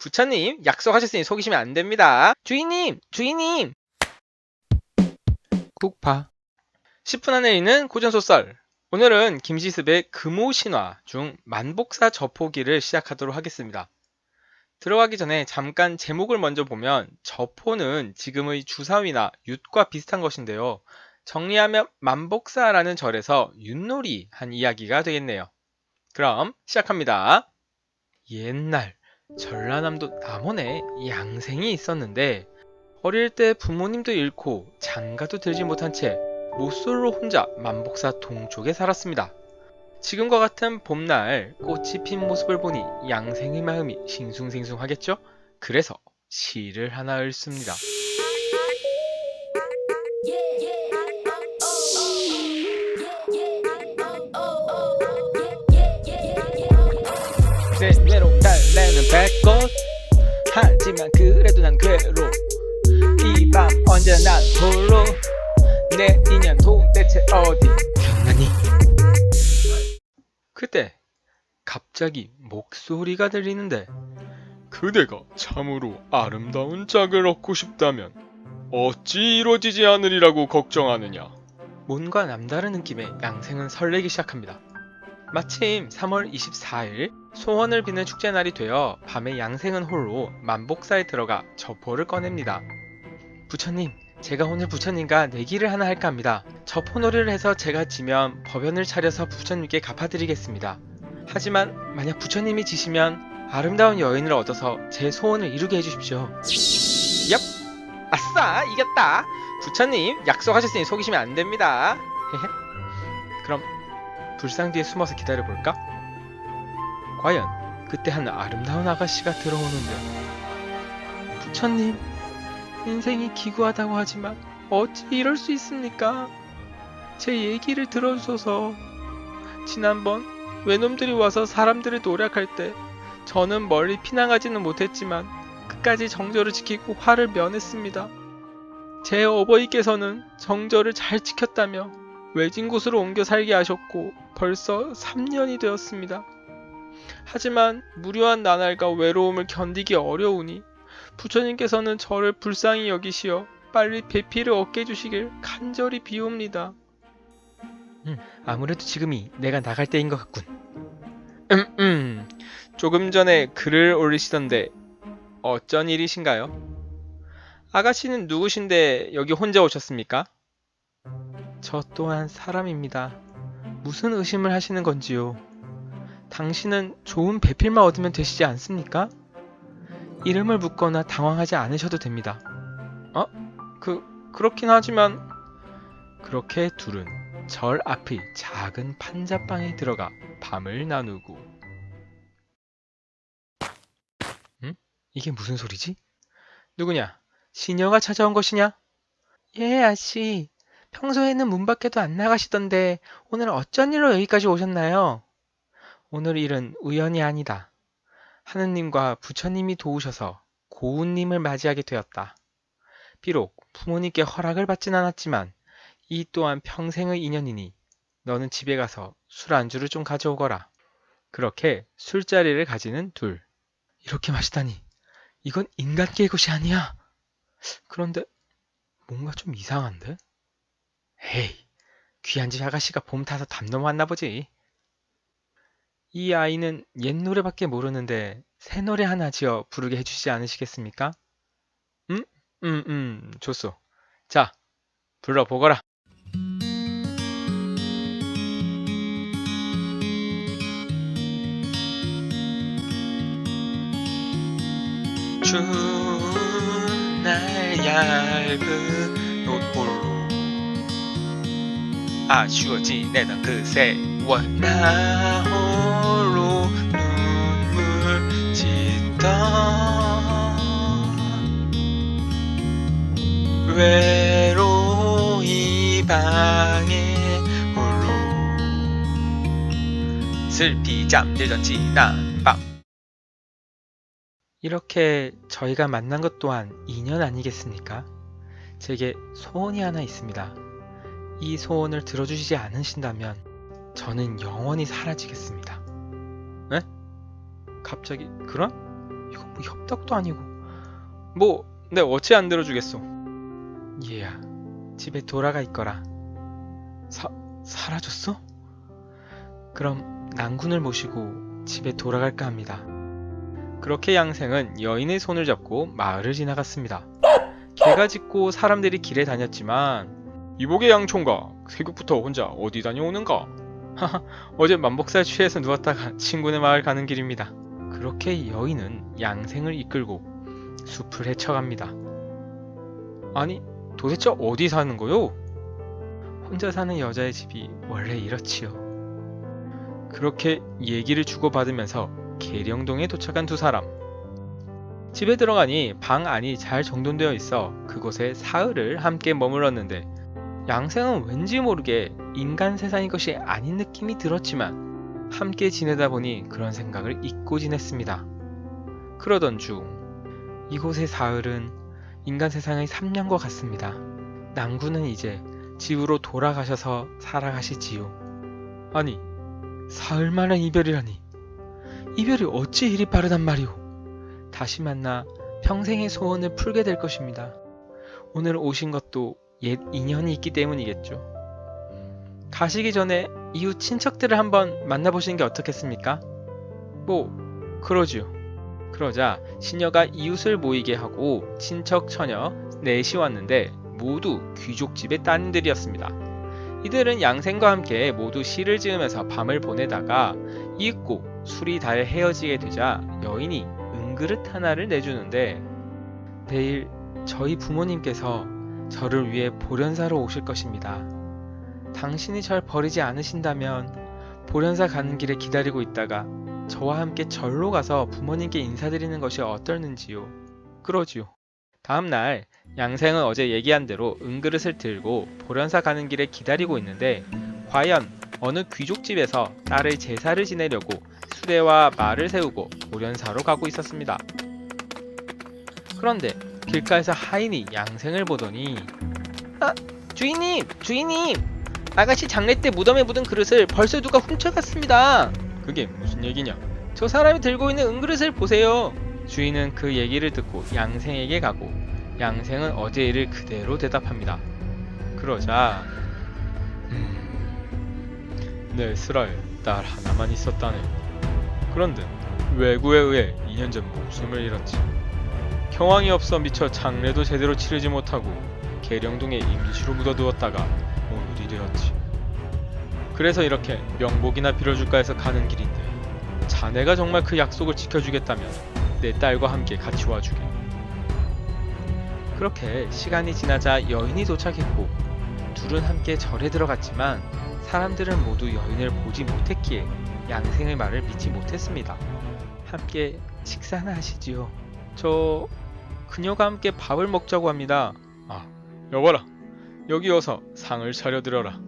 부처님, 약속하셨으니 속이시면 안 됩니다. 주인님! 주인님! 꾹파. 10분 안에 읽는 고전소설. 오늘은 김시습의 금오신화 중 만복사 저포기를 시작하도록 하겠습니다. 들어가기 전에 잠깐 제목을 먼저 보면 저포는 지금의 주사위나 윷과 비슷한 것인데요. 정리하면 만복사라는 절에서 윷놀이 한 이야기가 되겠네요. 그럼 시작합니다. 옛날 전라남도 남원에 양생이 있었는데 어릴 때 부모님도 잃고 장가도 들지 못한 채 모쏠로 혼자 만복사 동쪽에 살았습니다. 지금과 같은 봄날 꽃이 핀 모습을 보니 양생의 마음이 싱숭생숭하겠죠? 그래서 시를 하나 읽습니다. 내 외로움 달래는 백꽃 하지만 그래도 난 괴로 이 밤 언제나 난 홀로 내 인연 도대체 어디 경나니. 그때 갑자기 목소리가 들리는데 그대가 참으로 아름다운 짝을 얻고 싶다면 어찌 이루어지지 않으리라고 걱정하느냐. 뭔가 남다른 느낌에 양생은 설레기 시작합니다. 마침 3월 24일 소원을 비는 축제날이 되어 밤에 양생은 홀로 만복사에 들어가 저포를 꺼냅니다. 부처님, 제가 오늘 부처님과 내기를 하나 할까 합니다. 저포놀이를 해서 제가 지면 법연을 차려서 부처님께 갚아드리겠습니다. 하지만 만약 부처님이 지시면 아름다운 여인을 얻어서 제 소원을 이루게 해주십시오. 얍! 아싸! 이겼다! 부처님, 약속하셨으니 속이시면 안 됩니다. 그럼 불상 뒤에 숨어서 기다려볼까? 과연 그때 한 아름다운 아가씨가 들어오는데 부처님, 인생이 기구하다고 하지만 어찌 이럴 수 있습니까? 제 얘기를 들어주셔서 지난번 외놈들이 와서 사람들을 노략할 때 저는 멀리 피난가지는 못했지만 끝까지 정절을 지키고 화를 면했습니다. 제 어버이께서는 정절을 잘 지켰다며 외진 곳으로 옮겨 살게 하셨고 벌써 3년이 되었습니다. 하지만 무료한 나날과 외로움을 견디기 어려우니 부처님께서는 저를 불쌍히 여기시어 빨리 배필을 얻게 해주시길 간절히 비옵니다. 아무래도 지금이 내가 나갈 때인 것 같군. 조금 전에 글을 올리시던데 어쩐 일이신가요? 아가씨는 누구신데 여기 혼자 오셨습니까? 저 또한 사람입니다. 무슨 의심을 하시는 건지요? 당신은 좋은 배필만 얻으면 되시지 않습니까? 이름을 묻거나 당황하지 않으셔도 됩니다. 그렇긴 하지만 그렇게 둘은 절 앞의 작은 판자방에 들어가 밤을 나누고 이게 무슨 소리지? 누구냐? 시녀가 찾아온 것이냐? 예, 아씨. 평소에는 문 밖에도 안 나가시던데 오늘 어쩐 일로 여기까지 오셨나요? 오늘 일은 우연이 아니다. 하느님과 부처님이 도우셔서 고운님을 맞이하게 되었다. 비록 부모님께 허락을 받진 않았지만 이 또한 평생의 인연이니 너는 집에 가서 술 안주를 좀 가져오거라. 그렇게 술자리를 가지는 둘. 이렇게 마시다니 이건 인간계의 것이 아니야. 그런데 뭔가 좀 이상한데? 에이, 귀한 집 아가씨가 봄 타서 담 넘어왔나 보지. 이 아이는 옛 노래밖에 모르는데 새 노래 하나 지어 부르게 해주시지 않으시겠습니까? 좋소. 자, 불러보거라. 추운 날 얇은 노을로 아쉬워 지내던 그 세월 나 홀로 눈물 짓던 외로 이 방에 홀로 슬피 잠들던 지난 밤. 이렇게 저희가 만난 것 또한 인연 아니겠습니까? 제게 소원이 하나 있습니다. 이 소원을 들어주시지 않으신다면 저는 영원히 사라지겠습니다. 에? 갑자기 그런? 이거 뭐 협박도 아니고. 뭐, 내 어찌 안 들어주겠소? 얘야, 집에 돌아가 있거라. 사라졌어? 그럼 낭군을 모시고 집에 돌아갈까 합니다. 그렇게 양생은 여인의 손을 잡고 마을을 지나갔습니다. 개가 짖고 사람들이 길에 다녔지만 이복의 양총각, 새벽부터 혼자 어디 다녀오는가? 하하, 어제 만복살 취해서 누웠다가 친구네 마을 가는 길입니다. 그렇게 여인은 양생을 이끌고 숲을 헤쳐갑니다. 아니, 도대체 어디 사는 거요? 혼자 사는 여자의 집이 원래 이렇지요. 그렇게 얘기를 주고받으면서 계령동에 도착한 두 사람. 집에 들어가니 방 안이 잘 정돈되어 있어 그곳에 사흘을 함께 머물렀는데 양생은 왠지 모르게 인간 세상인 것이 아닌 느낌이 들었지만 함께 지내다 보니 그런 생각을 잊고 지냈습니다. 그러던 중 이곳의 사흘은 인간 세상의 3년과 같습니다. 낭군은 이제 집으로 돌아가셔서 살아가시지요. 아니, 사흘 만에 이별이라니. 이별이 어찌 이리 빠르단 말이오. 다시 만나 평생의 소원을 풀게 될 것입니다. 오늘 오신 것도 옛 인연이 있기 때문이겠죠. 가시기 전에 이웃 친척들을 한번 만나보시는 게 어떻겠습니까? 뭐, 그러지요. 그러자 시녀가 이웃을 모이게 하고 친척 처녀 넷이 왔는데 모두 귀족집의 따님들이었습니다. 이들은 양생과 함께 모두 시를 지으면서 밤을 보내다가 잊고 술이 달 헤어지게 되자 여인이 은그릇 하나를 내주는데 내일 저희 부모님께서 저를 위해 보련사로 오실 것입니다. 당신이 절 버리지 않으신다면 보련사 가는 길에 기다리고 있다가 저와 함께 절로 가서 부모님께 인사드리는 것이 어떨는지요. 그러지요. 다음날 양생은 어제 얘기한 대로 은그릇을 들고 보련사 가는 길에 기다리고 있는데 과연 어느 귀족집에서 딸의 제사를 지내려고 수레와 말을 세우고 보련사로 가고 있었습니다. 그런데 길가에서 하인이 양생을 보더니 주인님! 주인님! 아가씨 장례 때 무덤에 묻은 그릇을 벌써 누가 훔쳐갔습니다. 그게 무슨 얘기냐? 저 사람이 들고 있는 은그릇을 보세요. 주인은 그 얘기를 듣고 양생에게 가고 양생은 어제 일을 그대로 대답합니다. 그러자 내 슬아에 딸 하나만 있었다네. 그런데 외구에 의해 2년 전 목숨을 잃었지. 경황이 없어 미처 장례도 제대로 치르지 못하고 계령동에 임시로 묻어두었다가 오늘이 되었지. 그래서 이렇게 명복이나 빌어줄까 해서 가는 길인데 자네가 정말 그 약속을 지켜주겠다면 내 딸과 함께 같이 와주게. 그렇게 시간이 지나자 여인이 도착했고 둘은 함께 절에 들어갔지만 사람들은 모두 여인을 보지 못했기에 양생의 말을 믿지 못했습니다. 함께 식사나 하시지요. 저 그녀가 함께 밥을 먹자고 합니다. 여봐라. 여기 어서 상을 차려들어라.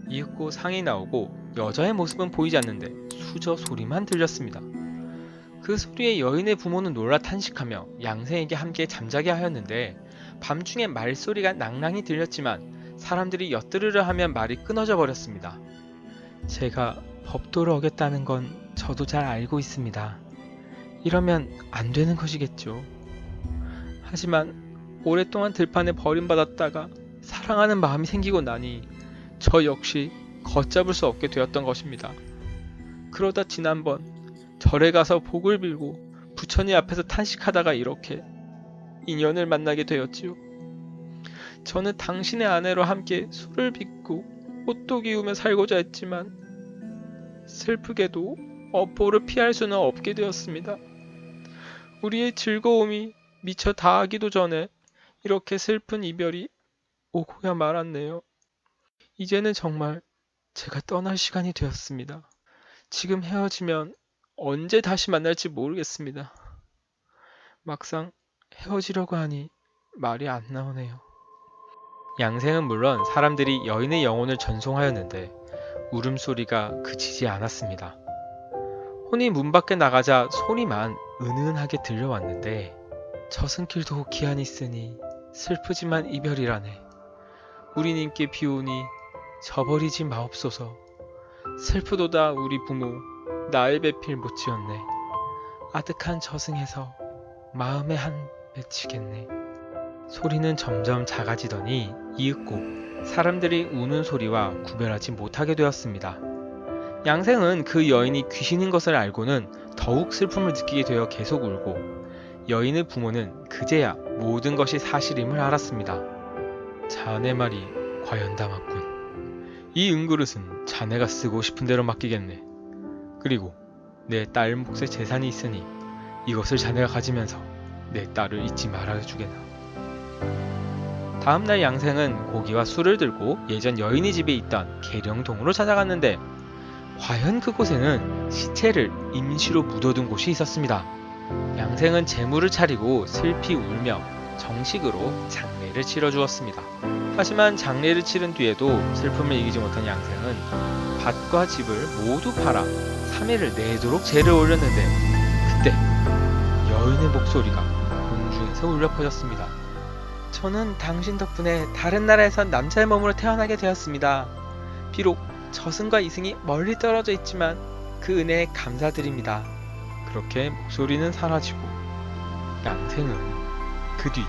이윽고 상이 나오고 여자의 모습은 보이지 않는데 수저 소리만 들렸습니다. 그 소리에 여인의 부모는 놀라 탄식하며 양생에게 함께 잠자게 하였는데 밤중에 말소리가 낭랑이 들렸지만 사람들이 엿들으려 하면 말이 끊어져 버렸습니다. 제가 법도를 어겼다는 건 저도 잘 알고 있습니다. 이러면 안 되는 것이겠죠. 하지만 오랫동안 들판에 버림받았다가 사랑하는 마음이 생기고 나니 저 역시 걷잡을 수 없게 되었던 것입니다. 그러다 지난번 절에 가서 복을 빌고 부처님 앞에서 탄식하다가 이렇게 인연을 만나게 되었지요. 저는 당신의 아내로 함께 술을 빚고 옷도 기우며 살고자 했지만 슬프게도 업보를 피할 수는 없게 되었습니다. 우리의 즐거움이 미처 다하기도 전에 이렇게 슬픈 이별이 오고야 말았네요. 이제는 정말 제가 떠날 시간이 되었습니다. 지금 헤어지면 언제 다시 만날지 모르겠습니다. 막상 헤어지려고 하니 말이 안 나오네요. 양생은 물론 사람들이 여인의 영혼을 전송하였는데 울음소리가 그치지 않았습니다. 혼이 문 밖에 나가자 소리만 은은하게 들려왔는데 저승길도 기한이 있으니 슬프지만 이별이라네. 우리님께 비오니 저버리지 마옵소서. 슬프도다 우리 부모 나의 배필 못지었네. 아득한 저승에서 마음에 한 맺히겠네. 소리는 점점 작아지더니 이윽고 사람들이 우는 소리와 구별하지 못하게 되었습니다. 양생은 그 여인이 귀신인 것을 알고는 더욱 슬픔을 느끼게 되어 계속 울고, 여인의 부모는 그제야 모든 것이 사실임을 알았습니다. 자네 말이 과연 담았군. 이 은그릇은 자네가 쓰고 싶은 대로 맡기겠네. 그리고 내 딸 몫의 재산이 있으니 이것을 자네가 가지면서 내 딸을 잊지 말아주게나. 다음날 양생은 고기와 술을 들고 예전 여인의 집에 있던 계령동으로 찾아갔는데, 과연 그곳에는 시체를 임시로 묻어둔 곳이 있었습니다. 양생은 제물을 차리고 슬피 울며 정식으로 장례를 치러주었습니다. 하지만 장례를 치른 뒤에도 슬픔을 이기지 못한 양생은 밭과 집을 모두 팔아 3일을 내도록 제를 올렸는데, 그때 여인의 목소리가 공중에서 울려 퍼졌습니다. 저는 당신 덕분에 다른 나라에선 남자의 몸으로 태어나게 되었습니다. 비록 저승과 이승이 멀리 떨어져 있지만 그 은혜에 감사드립니다. 그렇게 목소리는 사라지고 양생은 그 뒤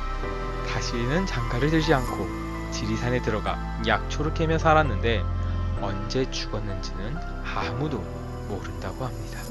다시는 장가를 들지 않고 지리산에 들어가 약초를 캐며 살았는데, 언제 죽었는지는 아무도 모른다고 합니다.